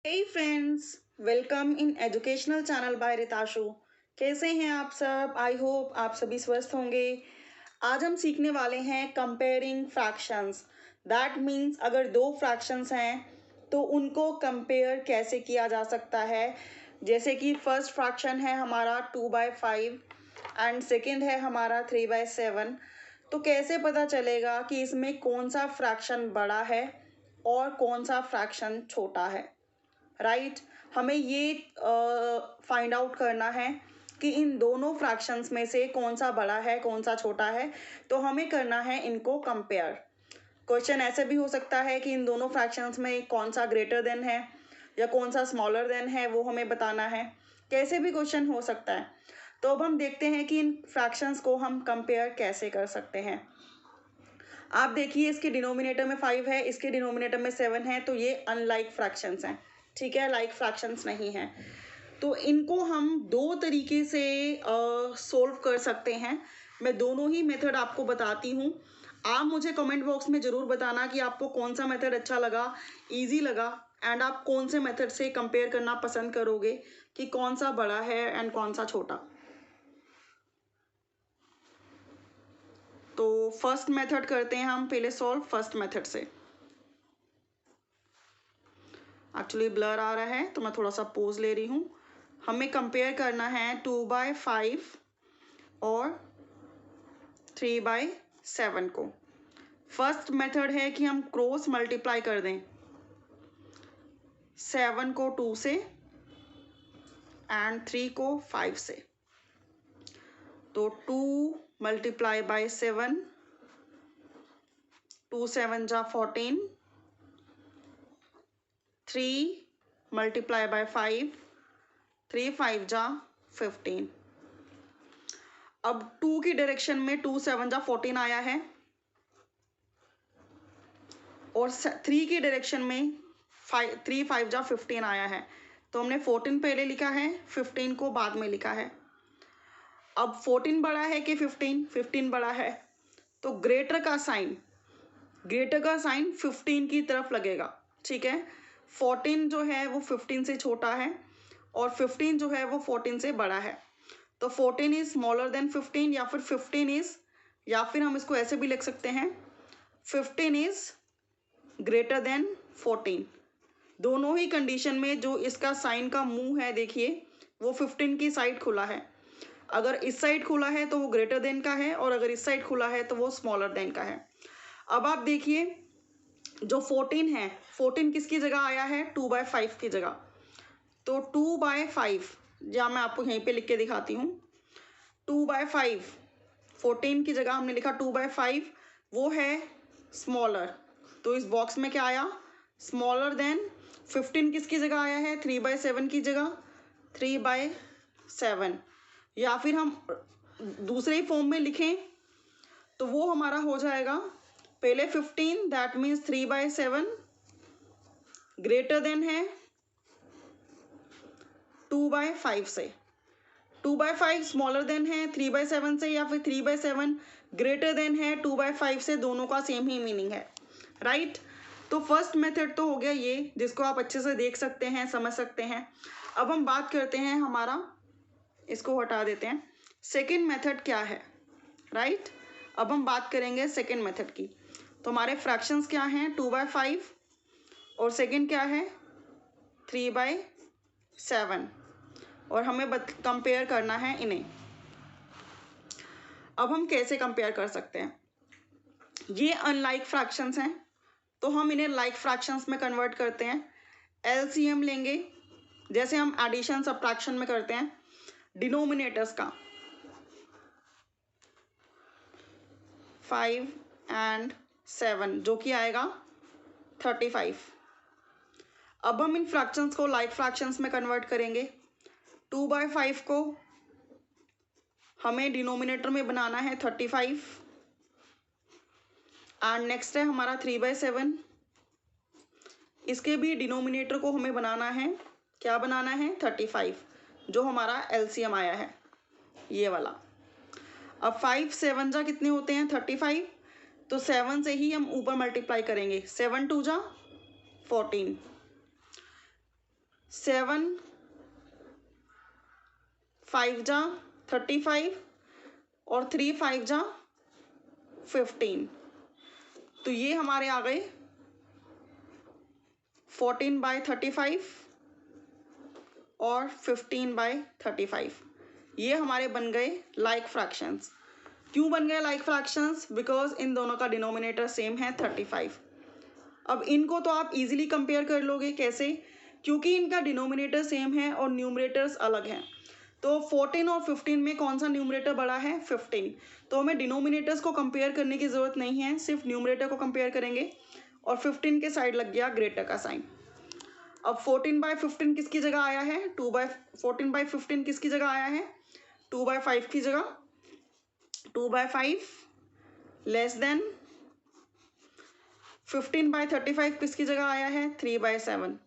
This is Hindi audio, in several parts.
Hey friends, welcome in educational channel by रिताशु। कैसे हैं आप सब? आई होप आप सभी स्वस्थ होंगे। आज हम सीखने वाले हैं कंपेयरिंग फ्रैक्शंस। दैट मीन्स अगर दो फ्रैक्शंस हैं तो उनको कंपेयर कैसे किया जा सकता है। जैसे कि फर्स्ट फ्रैक्शन है हमारा 2/5 एंड सेकंड है हमारा 3/7। तो कैसे पता चलेगा कि इसमें कौन सा फ्रैक्शन बड़ा है और कौन सा फ्रैक्शन छोटा है। राइट हमें ये फाइंड आउट करना है कि इन दोनों फ्रैक्शंस में से कौन सा बड़ा है कौन सा छोटा है। तो हमें करना है इनको कंपेयर। क्वेश्चन ऐसे भी हो सकता है कि इन दोनों फ्रैक्शंस में कौन सा ग्रेटर देन है या कौन सा स्मॉलर देन है, वो हमें बताना है। कैसे भी क्वेश्चन हो सकता है। तो अब हम देखते हैं कि इन फ्रैक्शंस को हम कंपेयर कैसे कर सकते हैं। आप देखिए इसके डिनोमिनेटर में 5 है, इसके डिनोमिनेटर में 7 है, तो ये अनलाइक फ्रैक्शंस हैं। ठीक है, लाइक फ्रैक्शंस नहीं हैं। तो इनको हम दो तरीके से सोल्व कर सकते हैं। मैं दोनों ही मेथड आपको बताती हूँ। आप मुझे कमेंट बॉक्स में ज़रूर बताना कि आपको कौन सा मेथड अच्छा लगा, इजी लगा, एंड आप कौन से मेथड से कंपेयर करना पसंद करोगे कि कौन सा बड़ा है एंड कौन सा छोटा। तो फर्स्ट मेथड करते हैं हम पहले सॉल्व फर्स्ट मेथड से। एक्चुअली ब्लर आ रहा है तो मैं थोड़ा सा पोज ले रही हूँ। हमें कंपेयर करना है 2/5 और 3/7 को। फर्स्ट मेथड है कि हम क्रॉस मल्टीप्लाई कर दें 7 को 2 से एंड 3 को 5 से। तो 2 मल्टीप्लाई बाय 7, 2 7 जा 14, 3 मल्टीप्लाई बाय 5, 3 5 जा 15। अब 2 की डायरेक्शन में 2 7 जा 14 आया है और 3 की डायरेक्शन में 3 5 जा 15 आया है। तो हमने 14 पहले लिखा है, 15 को बाद में लिखा है। अब 14 बड़ा है कि 15? 15 बड़ा है, तो ग्रेटर का साइन 15 की तरफ लगेगा। ठीक है, 14 जो है वो 15 से छोटा है और 15 जो है वो 14 से बड़ा है। तो 14 इज स्मॉलर देन 15, या फिर 15 इज, या फिर हम इसको ऐसे भी लिख सकते हैं 15 इज ग्रेटर देन 14। दोनों ही कंडीशन में जो इसका साइन का मुंह है देखिए वो 15 की साइड खुला है। अगर इस साइड खुला है तो वो ग्रेटर देन का है और अगर इस साइड खुला है तो वो स्मॉलर देन का है। अब आप देखिए जो 14 है, 14 किसकी जगह आया है? 2/5 की जगह। तो 2/5, या मैं आपको यहीं पे लिख के दिखाती हूँ। 2/5, 14 की जगह हमने लिखा 2/5, वो है स्मॉलर। तो इस बॉक्स में क्या आया? Smaller than. 15 किसकी जगह आया है? 3/7 की जगह, 3/7। या फिर हम दूसरे ही फॉर्म में लिखें तो वो हमारा हो जाएगा पहले 15, दैट मीन्स 3/7 ग्रेटर देन है 2/5 से। 2/5 स्मॉलर देन है 3/7 से, या फिर 3/7 ग्रेटर देन है 2/5 से। दोनों का सेम ही मीनिंग है, राइट। तो फर्स्ट मेथड तो हो गया ये, जिसको आप अच्छे से देख सकते हैं, समझ सकते हैं। अब हम बात करते हैं हमारा, इसको हटा देते हैं, सेकेंड मेथड क्या है, राइट। अब हम बात करेंगे सेकेंड मेथड की। तो हमारे फ्रैक्शंस क्या हैं? 2/5 और सेकेंड क्या है? 3/7। और हमें कंपेयर करना है इन्हें। अब हम कैसे कंपेयर कर सकते हैं? ये अनलाइक फ्रैक्शंस हैं तो हम इन्हें लाइक फ्रैक्शंस में कन्वर्ट करते हैं। एलसीएम लेंगे, जैसे हम एडिशन सब्ट्रैक्शन में करते हैं डिनोमिनेटर्स का। 5 एंड 7 जो कि आएगा 35। अब हम इन फ्रैक्शंस को लाइक फ्रैक्शंस में कन्वर्ट करेंगे। 2/5 को हमें डिनोमिनेटर में बनाना है 35 एंड नेक्स्ट है हमारा 3/7। इसके भी डिनोमिनेटर को हमें बनाना है, क्या बनाना है? 35, जो हमारा एलसीएम आया है ये वाला। अब 5 7 जा कितने होते हैं? 35। तो 7 से ही हम ऊपर मल्टीप्लाई करेंगे, 7 2 जा 14। 7 5 जा 35 और 3 5 जा 15। तो ये हमारे आ गए 14/35 और 15/35। ये हमारे बन गए लाइक फ्रैक्शंस। क्यों बन गए लाइक फ्रैक्शंस? बिकॉज इन दोनों का डिनोमिनेटर सेम है 35। अब इनको तो आप इजीली कंपेयर कर लोगे। कैसे? क्योंकि इनका डिनोमिनेटर सेम है और न्यूमरेटर्स अलग हैं। तो 14 और 15 में कौन सा न्यूमरेटर बड़ा है? 15। तो हमें डिनोमिनेटर्स को कंपेयर करने की ज़रूरत नहीं है, सिर्फ न्यूमरेटर को कंपेयर करेंगे और 15 के साइड लग गया ग्रेटर का साइन। अब 14/15 किसकी जगह आया है? 14/15 किसकी जगह आया है? 2/5 की जगह। 2/5 लेस देन 15/35 किसकी जगह आया है? 3/7।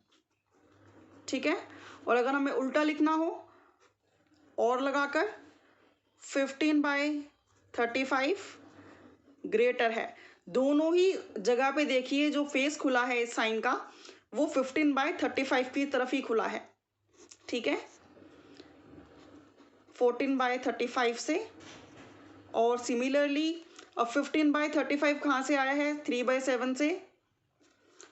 ठीक है। और अगर हमें उल्टा लिखना हो और लगाकर 15/35 ग्रेटर है। दोनों ही जगह पे देखिए जो फेस खुला है इस साइन का वो 15/35 की तरफ ही खुला है। ठीक है, 14/35 से। और सिमिलरली अब 15/35 कहाँ से आया है? 3/7 से।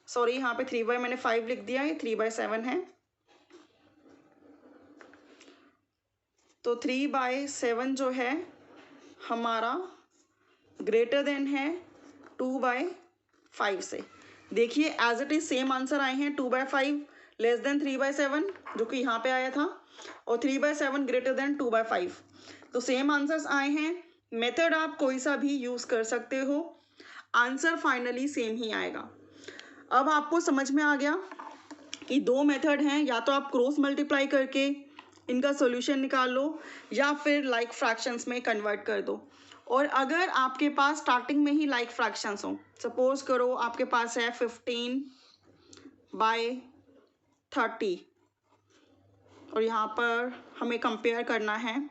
सॉरी, यहाँ पे 3 मैंने 5 लिख दिया, ये 3/7 है। तो 3/7 जो है हमारा ग्रेटर देन है 2/5 से। देखिए as it is same answer आए हैं। 2/5 लेस देन 3/7 जो कि यहाँ पे आया था, और 3/7 ग्रेटर देन 2/5। तो सेम आंसर्स आए हैं। मेथड आप कोई सा भी यूज कर सकते हो, आंसर फाइनली सेम ही आएगा। अब आपको समझ में आ गया कि दो मेथड हैं, या तो आप क्रॉस मल्टीप्लाई करके इनका सॉल्यूशन निकाल लो या फिर लाइक फ्रैक्शंस में कन्वर्ट कर दो। और अगर आपके पास स्टार्टिंग में ही लाइक फ्रैक्शंस हो, सपोज करो आपके पास है 15/30 और यहाँ पर हमें कंपेयर करना है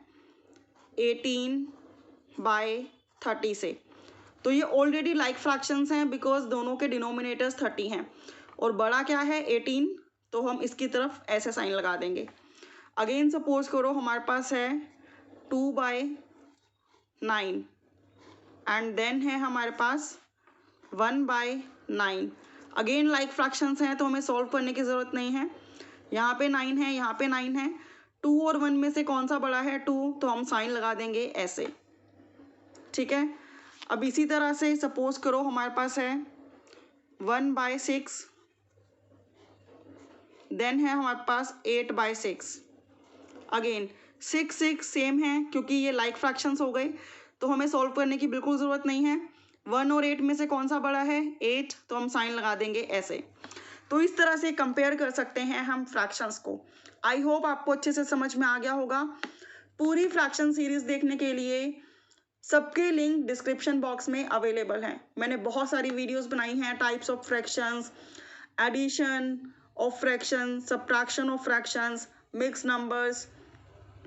18/30 से, तो ये ऑलरेडी लाइक फ्रैक्शंस हैं बिकॉज दोनों के डिनोमिनेटर्स 30 हैं और बड़ा क्या है 18, तो हम इसकी तरफ ऐसे साइन लगा देंगे। अगेन सपोज करो हमारे पास है 2/9 एंड देन है हमारे पास 1/9। अगेन लाइक फ्रैक्शंस हैं तो हमें सॉल्व करने की ज़रूरत नहीं है। यहाँ पे 9 है, यहाँ पे 9 है। 2 और 1 में से कौन सा बड़ा है? 2, तो हम साइन लगा देंगे ऐसे। ठीक है। अब इसी तरह से सपोज करो हमारे पास है 1/6, देन है हमारे पास 8/6। अगेन 6 6 सेम है क्योंकि ये लाइक फ्रैक्शंस हो गए, तो हमें सॉल्व करने की बिल्कुल ज़रूरत नहीं है। 1 और 8 में से कौन सा बड़ा है? 8, तो हम साइन लगा देंगे ऐसे। तो इस तरह से कंपेयर कर सकते हैं हम फ्रैक्शंस को। आई होप आपको अच्छे से समझ में आ गया होगा। पूरी फ्रैक्शन सीरीज देखने के लिए सबके लिंक डिस्क्रिप्शन बॉक्स में अवेलेबल हैं। मैंने बहुत सारी वीडियोस बनाई हैं, types of fractions, addition of fraction, subtraction of fractions, mix numbers,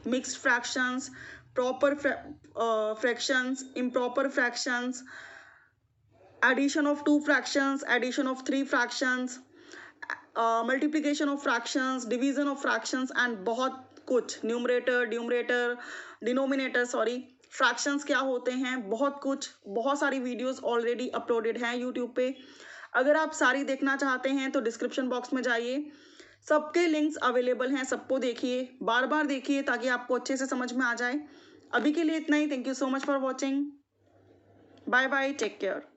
mixed fractions, proper fractions, improper fractions, addition of 2 fractions, addition of 3 fractions, multiplication of fractions, division of fractions and बहुत कुछ, न्यूमरेटर डिनोमिनेटर सॉरी, फ्रैक्शंस क्या होते हैं, बहुत कुछ, बहुत सारी वीडियोस ऑलरेडी अपलोडेड हैं यूट्यूब पे। अगर आप सारी देखना चाहते हैं तो डिस्क्रिप्शन बॉक्स में जाइए, सबके लिंक्स अवेलेबल हैं, सबको देखिए, बार बार देखिए ताकि आपको अच्छे से समझ में आ जाए। अभी के लिए इतना ही। Thank you so much for watching. Bye bye, take care.